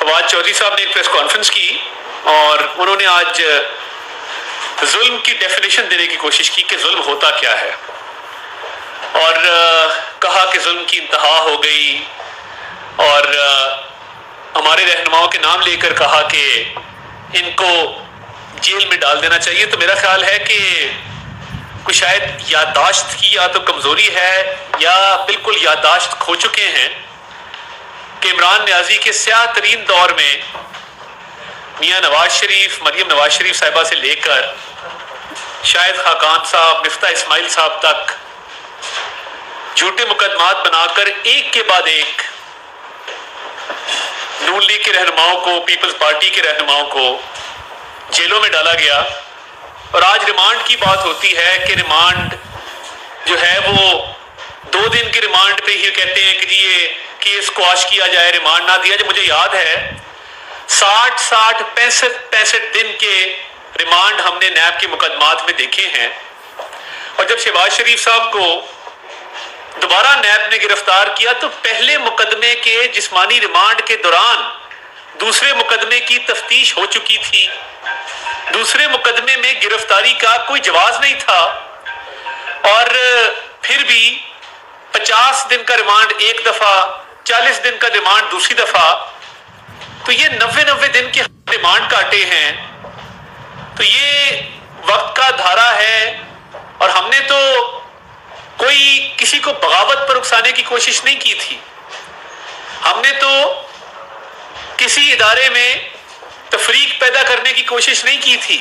फवाद चौधरी साहब ने एक प्रेस कॉन्फ्रेंस की और उन्होंने आज जुल्म की डेफिनेशन देने की कोशिश की कि जुल्म होता क्या है, और कहा कि जुल्म की इंतहा हो गई, और हमारे रहनुमाओं के नाम लेकर कहा कि इनको जेल में डाल देना चाहिए। तो मेरा ख्याल है कि कुछ शायद याददाश्त की या तो कमजोरी है या बिल्कुल याददाश्त खो चुके हैं कि इमरान नियाजी के स्याह तरीन दौर में मियां नवाज शरीफ, मरियम नवाज शरीफ साहिबा से लेकर शाहिद खाकान साहब, मिफ्ता इस्माइल साहब तक झूठे मुकदमात बनाकर एक के बाद एक नून लीग के रहनुमाओं को, पीपल्स पार्टी के रहनुमाओं को जेलों में डाला गया। और आज रिमांड की बात होती है कि रिमांड जो है वो 2 दिन के रिमांड पे ही कहते हैं कि जी ये केस क्वाश किया जाए, रिमांड ना दिया जाए। मुझे याद है 60, 65 दिन के रिमांड हमने नैब के मुकदमात में देखे हैं। और जब शहबाज शरीफ साहब को दोबारा नैब ने गिरफ्तार किया तो पहले मुकदमे के जिस्मानी रिमांड के दौरान दूसरे मुकदमे की तफ्तीश हो चुकी थी। दूसरे मुकदमे में गिरफ्तारी का कोई जवाज नहीं था, और फिर भी 50 दिन का रिमांड एक दफा, 40 दिन का रिमांड दूसरी दफा, तो ये 90 दिन के रिमांड काटे हैं। तो ये वक्त का धारा है, और हमने तो कोई किसी को बगावत पर उकसाने की कोशिश नहीं की थी। हमने तो किसी इदारे में तफरीक पैदा करने की कोशिश नहीं की थी।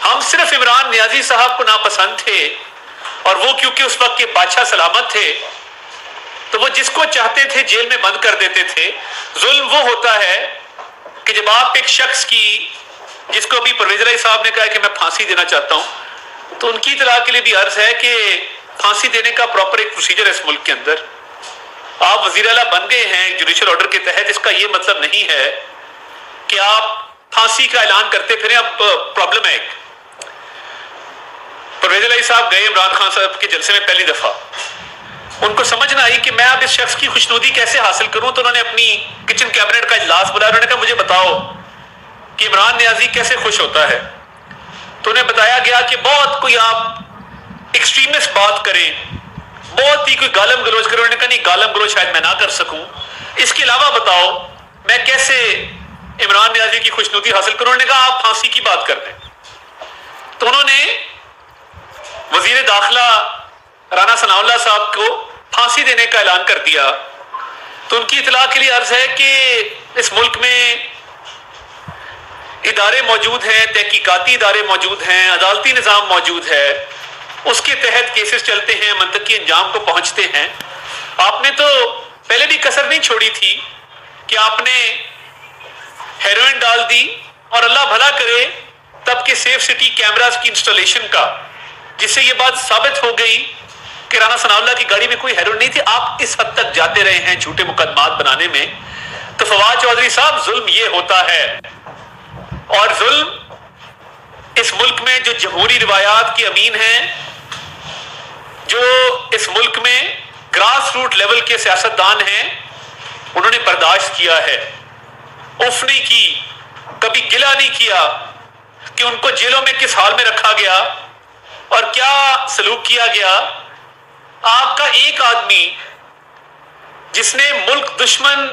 हम सिर्फ इमरान नियाजी साहब को नापसंद थे, और वो क्योंकि उस वक्त के बादशाह सलामत थे तो वो जिसको चाहते थे जेल में बंद कर देते थे। जुल्म वो होता है कि जब आप एक शख्स की, जिसको अभी परवेज इलाही साहब ने कहा कि मैं फांसी देना चाहता हूं, तो उनकी इतला के लिए भी अर्ज है कि फांसी देने का प्रॉपर एक प्रोसीजर है इस मुल्क के अंदर। आप वजीर आला बन गए हैं जुडिशल ऑर्डर के तहत, इसका यह मतलब नहीं है कि आप फांसी का ऐलान करते फिर। अब प्रॉब्लम है, परवेज इलाही साहब गए इमरान खान साहब के जलसे में पहली दफा, उनको समझ ना आई कि मैं अब इस शख्स की खुशनुदी कैसे हासिल करूं, तो उन्होंने अपनी किचन कैबिनेट का इजलास बुलाया। उन्होंने कहा मुझे बताओ कि इमरान नियाजी कैसे खुश होता है। तो उन्हें बताया गया कि बहुत कोई आप एक्सट्रीमिस्ट बात करें, बहुत ही कोई गालम गलोच करें। उन्होंने कहा नहीं, गालम गलोच शायद मैं ना कर सकूं, इसके अलावा बताओ मैं कैसे इमरान नियाजी की खुशनुदी हासिल करूं। उन्होंने कहा आप फांसी की बात कर दें। तो उन्होंने वजीर दाखिला राना सनाउल्लाह साहब को फांसी देने का ऐलान कर दिया। तो उनकी इतला के लिए अर्ज है कि इस मुल्क में इदारे मौजूद हैं, तहकीकाती इदारे मौजूद हैं, अदालती निज़ाम मौजूद है, उसके तहत केसेस चलते हैं, मंतकी अंजाम को पहुंचते हैं। आपने तो पहले भी कसर नहीं छोड़ी थी कि आपने हेरोइन डाल दी, और अल्लाह भला करे तब के सेफ सिटी कैमरास की इंस्टॉलेशन का, जिससे ये बात साबित हो गई कि राना सनाउल्लाह की गाड़ी में कोई हेरोइन नहीं थी। आप इस हद तक जाते रहे हैं झूठे मुकदमात बनाने में। तो फवाद चौधरी साहब, जुल्म ये होता है, और जुल्म इस मुल्क में जो जमहूरी रिवायात की अमीन हैं, जो इस मुल्क में ग्रास रूट लेवल के सियासतदान हैं, उन्होंने बर्दाश्त किया है। उफ नहीं की, कभी गिला नहीं किया कि उनको जेलों में किस हाल में रखा गया और क्या सलूक किया गया। आपका एक आदमी जिसने मुल्क दुश्मन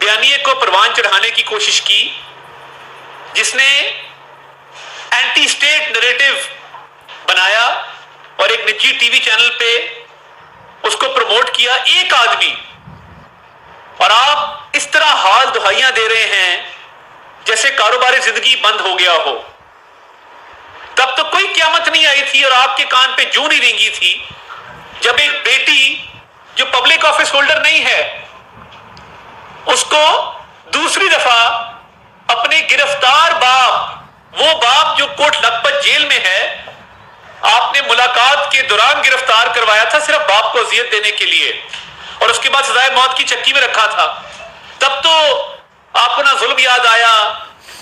बयानिए को परवान चढ़ाने की कोशिश की, जिसने एंटी स्टेट नैरेटिव बनाया और एक निजी टीवी चैनल पे उसको प्रमोट किया, एक आदमी, और आप इस तरह हाल दुहाइयां दे रहे हैं जैसे कारोबार जिंदगी बंद हो गया हो। तब तो कोई क़यामत नहीं आई थी और आपके कान पे जूं नहीं रेंगी थी जब एक बेटी जो पब्लिक ऑफिस होल्डर नहीं है, उसको दूसरी दफा अपने गिरफ्तार बाप, वो बाप जो कोट लखपत जेल में है, आपने मुलाकात के दौरान गिरफ्तार करवाया था सिर्फ बाप को अजियत देने के लिए, और उसके बाद सजाए मौत की चक्की में रखा था। तब तो आपको ना जुल्म याद आया,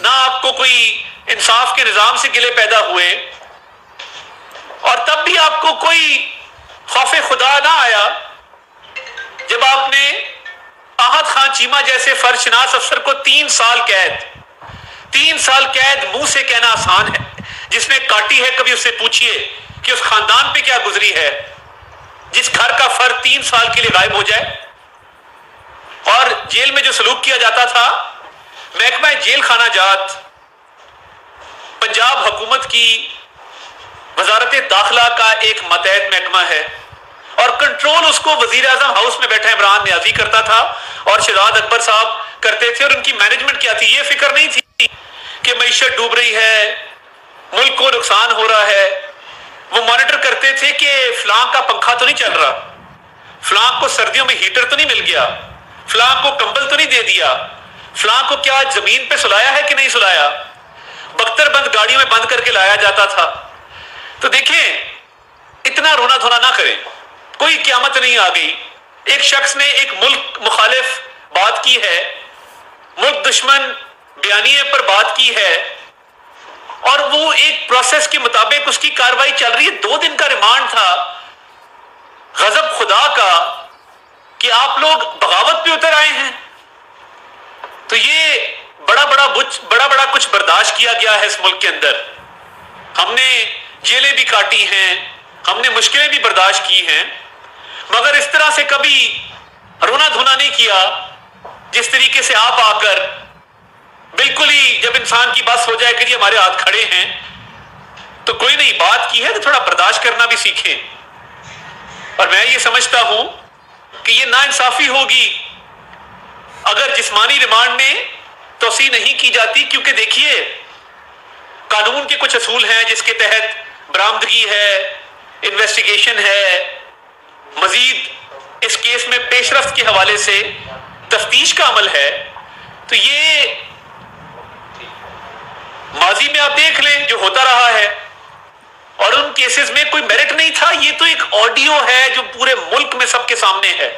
ना आपको कोई इंसाफ के निजाम से गिले पैदा हुए, और तब भी आपको कोई खौफे खुदा ना आया जब आपने आहत खान चीमा जैसे फर्शनास अफसर को 3 साल कैद, 3 साल कैद मुंह से कहना आसान है, जिसने काटी है कभी उससे पूछिए कि उस खानदान पे क्या गुजरी है जिस घर का फर्द 3 साल के लिए गायब हो जाए। और जेल में जो सलूक किया जाता था, महकमा जेल खाना जात पंजाब हुकूमत की वजारत दाखिला का एक मतहत महकमा है और कंट्रोल उसको वजीर आजम हाउस में बैठा इमरान नियाजी करता था और शहजाद अकबर साहब करते थे। और उनकी मैनेजमेंट क्या थी, ये फिक्र नहीं थी कि मईशत डूब रही है, मुल्क को नुकसान हो रहा है। वो मॉनिटर करते थे कि फलां का पंखा तो नहीं चल रहा, फलां को सर्दियों में हीटर तो नहीं मिल गया, फलां को कंबल तो नहीं दे दिया, फलां को क्या जमीन पे सुलाया है कि नहीं सुलाया। बख्तरबंद गाड़ियों में बंद करके लाया जाता था। तो देखें, इतना रोना धोना ना करें, कोई क़यामत नहीं आ गई। एक शख्स ने एक मुल्क मुखालिफ बात की है, मुल्क दुश्मन बयानिए पर बात की है और वो एक प्रोसेस के मुताबिक उसकी कार्रवाई चल रही है। 2 दिन का रिमांड था, गजब खुदा का कि आप लोग बगावत पे उतर आए हैं। तो ये बड़ा बड़ा कुछ बर्दाश्त किया गया है इस मुल्क के अंदर। हमने जेलें भी काटी हैं, हमने मुश्किलें भी बर्दाश्त की हैं, मगर इस तरह से कभी रोना धोना नहीं किया जिस तरीके से आप आकर बिल्कुल ही जब इंसान की बस हो जाए कि हमारे हाथ खड़े हैं तो कोई नहीं, बात की है तो थोड़ा बर्दाश्त करना भी सीखें। और मैं ये समझता हूं कि ये नाइंसाफी होगी अगर जिस्मानी रिमांड में तोसी नहीं की जाती, क्योंकि देखिए कानून के कुछ असूल हैं जिसके तहत बरामदगी है, इन्वेस्टिगेशन है, मजीद इस केस में पेशरफ्त के हवाले से तफ्तीश का अमल है। तो ये माजी में आप देख लें जो होता रहा है और उन केसेस में कोई मेरिट नहीं था। ये तो एक ऑडियो है जो पूरे मुल्क में सबके सामने है।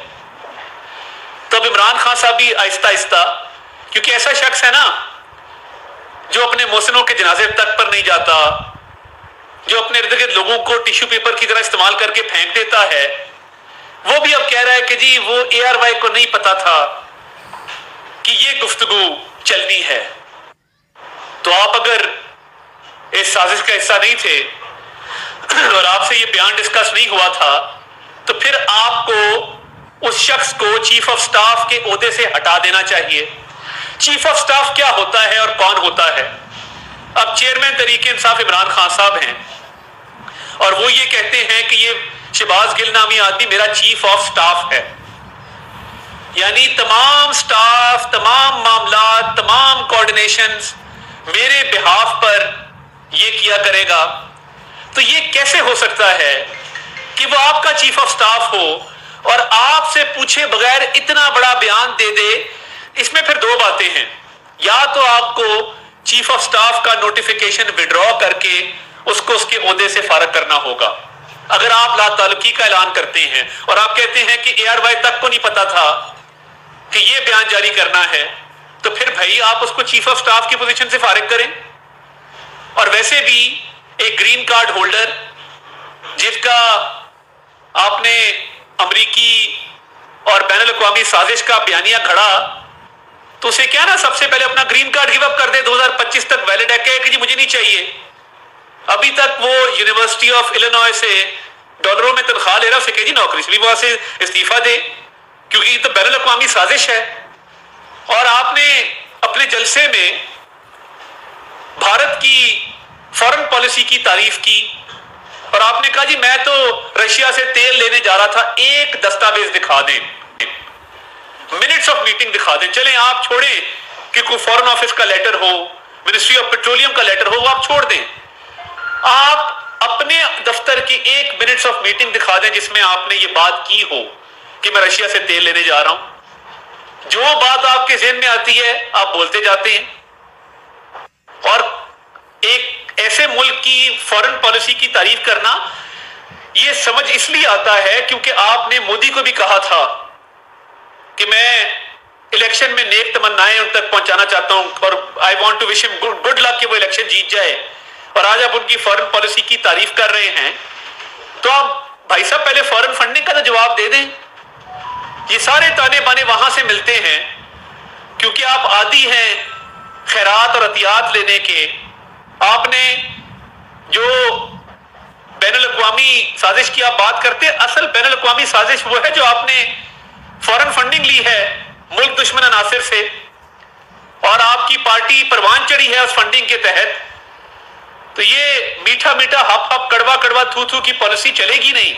तब इमरान खान साहब भी आहिस्ता आहिस्ता, क्योंकि ऐसा शख्स है ना जो अपने मोहसिनों के जनाजे तक पर नहीं जाता, जो अपने इर्द गिर्द लोगों को टिश्यू पेपर की तरह इस्तेमाल करके फेंक देता है, वो भी अब कह रहा है कि जी वो ARY को नहीं पता था कि ये गुफ्तगू चलनी है। तो आप अगर इस साजिश का हिस्सा नहीं थे और आपसे ये बयान डिस्कस नहीं हुआ था तो फिर आपको उस शख्स को चीफ ऑफ स्टाफ के ओहदे से हटा देना चाहिए। चीफ ऑफ स्टाफ क्या होता है और कौन होता है? अब चेयरमैन तहरीक इंसाफ इमरान खान साहब हैं और वो ये कहते हैं कि ये शहबाज गिल नामी आदमी मेरा चीफ ऑफ स्टाफ है, यानी तमाम स्टाफ, तमाम मामला, तमाम कोऑर्डिनेशंस मेरे बिहाफ पर ये किया करेगा। तो ये कैसे हो सकता है कि वो आपका चीफ ऑफ स्टाफ हो और आपसे पूछे बगैर इतना बड़ा बयान दे दे? इसमें फिर 2 बातें हैं, या तो आपको चीफ ऑफ स्टाफ का नोटिफिकेशन विड्रॉ करके उसको उसके ओहदे से फारग करना होगा। अगर आप लाताल्लुकी का ऐलान करते हैं और आप कहते हैं कि ARY तक को नहीं पता था कि ये बयान जारी करना है, तो फिर भाई आप उसको चीफ ऑफ स्टाफ की पोजीशन से फारिग करें। और वैसे भी एक ग्रीन कार्ड होल्डर जिसका आपने अमरीकी और बैनुल अक़वामी साजिश का बयानिया खड़ा, तो उसे क्या ना सबसे पहले अपना ग्रीन कार्ड गिव अप कर दे। 2025 तक वैलिड है कि जी मुझे नहीं चाहिए। अभी तक वो यूनिवर्सिटी ऑफ इलिनॉय से डॉलरों में तनख्वाह ले रहा, उसे कहे जी नौकरी से भी वहां से इस्तीफा दे, क्योंकि ये तो बैनुल अक़वामी साजिश है। और आपने अपने जलसे में भारत की फॉरेन पॉलिसी की तारीफ की और आपने कहा जी मैं तो रशिया से तेल लेने जा रहा था, एक दस्तावेज दिखा दें, मिनट्स ऑफ मीटिंग दिखा दें। चलें आप छोड़ें कि कोई फॉरेन ऑफिस का लेटर हो, मिनिस्ट्री ऑफ पेट्रोलियम का लेटर हो, वो आप छोड़ दें। आप अपने दफ्तर की 1 मिनट्स ऑफ मीटिंग दिखा दें जिसमें आपने ये बात की हो कि मैं रशिया से तेल लेने जा रहा हूं। जो बात आपके ज़हन में आती है आप बोलते जाते हैं। और एक ऐसे मुल्क की फॉरेन पॉलिसी की तारीफ करना ये समझ इसलिए आता है क्योंकि आपने मोदी को भी कहा था कि मैं इलेक्शन में नेक तमन्नाएं उन तक पहुंचाना चाहता हूं और I want to wish him good luck कि वो इलेक्शन जीत जाए। और आज आप उनकी फॉरेन पॉलिसी की तारीफ कर रहे हैं, तो आप भाई साहब पहले फॉरेन फंडिंग का तो जवाब दे दें। ये सारे ताने बाने वहां से मिलते हैं क्योंकि आप आदी हैं खैरात और अतियात लेने के। आपने जो बैनुल अक़वामी साजिश की आप बात करते हैं, असल बैनुल अक़वामी साजिश वो है जो आपने फॉरेन फंडिंग ली है मुल्क दुश्मन अनासिर से, और आपकी पार्टी परवान चढ़ी है उस फंडिंग के तहत। तो ये मीठा मीठा हप हप कड़वा कड़वा थू थू की पॉलिसी चलेगी नहीं।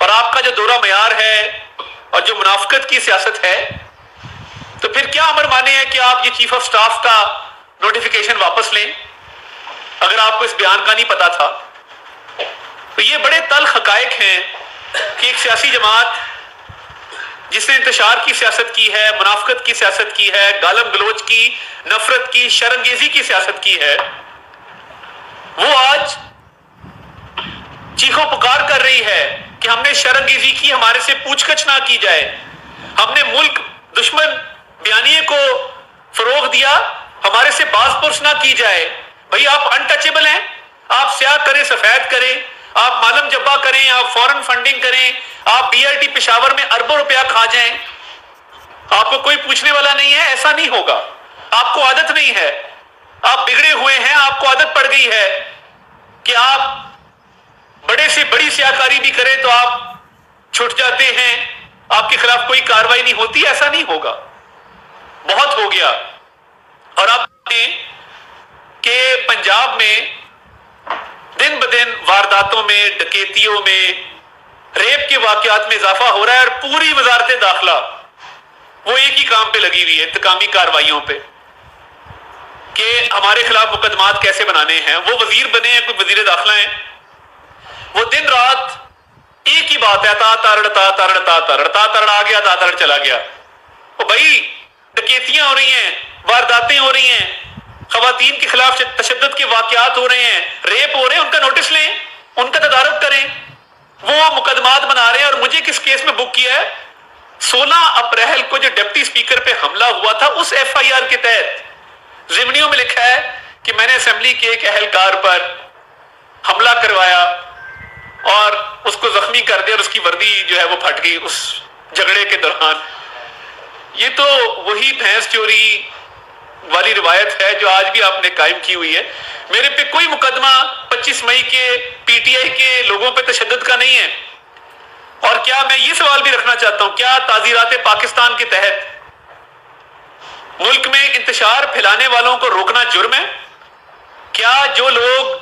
और आपका जो दौरा मयार है और जो मुनाफिकत की सियासत है, तो फिर क्या अमर माने हैं कि आप ये चीफ ऑफ स्टाफ का नोटिफिकेशन वापस लें अगर आपको इस बयान का नहीं पता था। तो ये बड़े तल्ख हकायक हैं कि एक सियासी जमात जिसने इंतशार की सियासत की है, मुनाफिकत की सियासत की है, गालम गलोच की, नफरत की, शर्मगेजी की सियासत की है, वो आज चीखों पुकार कर रही है कि हमने शर्मगेजी की, हमारे से पूछगछ ना की जाए, हमने मुल्क दुश्मन बयानिए को फरोग दिया, हमारे से बाज़पुर्स ना की जाए। भाई आप अनटचेबल हैं, आप स्याह करें सफेद करें, आप मालम जब्बा करें, आप फॉरेन फंडिंग करें, आप बीआरटी पेशावर में अरबों रुपया खा जाएं, आपको कोई पूछने वाला नहीं है। ऐसा नहीं होगा, आपको आदत नहीं है, आप बिगड़े हुए हैं, आपको आदत पड़ गई है कि आप बड़े से बड़ी सियाकारी भी करें तो आप छुट जाते हैं, आपके खिलाफ कोई कार्रवाई नहीं होती। ऐसा नहीं होगा, बहुत हो गया। और आप कि पंजाब में दिन ब दिन वारदातों में, डकैतियों में, रेप के वाकयात में इजाफा हो रहा है, और पूरी वजारत दाखिला वो एक ही काम पे लगी हुई है, इंतकामी कार्रवाइयों पे, कि हमारे खिलाफ मुकदमात कैसे बनाने हैं। वो वजीर बने हैं, कोई वजीर दाखिला है, वो दिन रात एक ही बात है, ता तारड़ आ गया, ता तारड़ चला गया। तो भाई डकैतियां हो रही हैं, वारदातें हो रही हैं, खवातीन के खिलाफ तशद्दुद के वाकयात हो रहे हैं, रेप हो रहे हैं, उनका नोटिस लें, उनका तदारुक करें। वो मुकदमात बना रहे हैं। और मुझे किस केस में बुक किया है? 16 अप्रैल को जो डिप्टी स्पीकर पे हमला हुआ था, उस एफआईआर के तहत जिमनियों में लिखा है कि मैंने असेंबली के एक अहलकार पर हमला करवाया और उसको जख्मी कर दिया और उसकी वर्दी जो है वो फट गई उस झगड़े के दौरान। ये तो वही भैंस चोरी वाली रिवायत है जो आज भी आपने कायम की हुई है। मेरे पे कोई मुकदमा 25 मई के पीटीआई के लोगों पे तशद्दुद का नहीं है। और क्या मैं ये सवाल भी रखना चाहता हूं, क्या ताज़ीरात पाकिस्तान के तहत मुल्क में इंतशार फैलाने वालों को रोकना जुर्म है? क्या जो लोग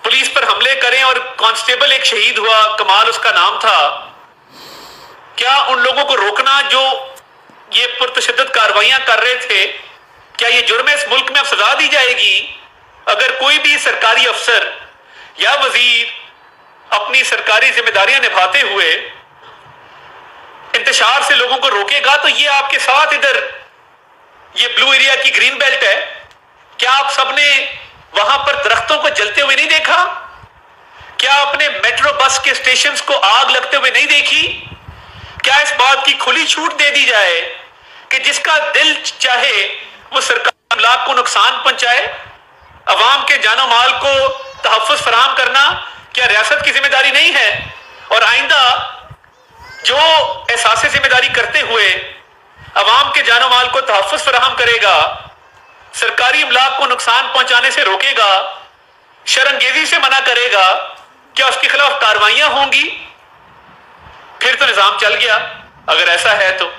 पुलिस पर हमले करें, और कांस्टेबल एक शहीद हुआ, कमाल उसका नाम था, क्या उन लोगों को रोकना जो ये पुरतशद्दुद कार्रवाइयां कर रहे थे, क्या ये जुर्म है? इस मुल्क में अब सजा दी जाएगी अगर कोई भी सरकारी अफसर या वजीर अपनी सरकारी जिम्मेदारियां निभाते हुए इंतशार से लोगों को रोकेगा। तो ये आपके साथ इधर ये ब्लू एरिया की ग्रीन बेल्ट है, क्या आप सबने वहां पर दरख्तों को जलते हुए नहीं देखा? क्या आपने मेट्रो बस के स्टेशंस को आग लगते हुए नहीं देखी? क्या इस बात की खुली छूट दे दी जाए कि जिसका दिल चाहे वो सरकारी इमलाक को नुकसान पहुंचाए? अवाम के जानो माल को तहफ़्फ़ुज़ फराहम करना क्या रियासत की जिम्मेदारी नहीं है? और आइंदा जो एहसास जिम्मेदारी करते हुए अवाम के जानो माल को तहफ़्फ़ुज़ फराहम करेगा, सरकारी इमलाक को नुकसान पहुंचाने से रोकेगा, शर्मगेजी से मना करेगा, क्या उसके खिलाफ कार्रवाइयां होंगी? फिर तो निजाम चल गया। अगर ऐसा है तो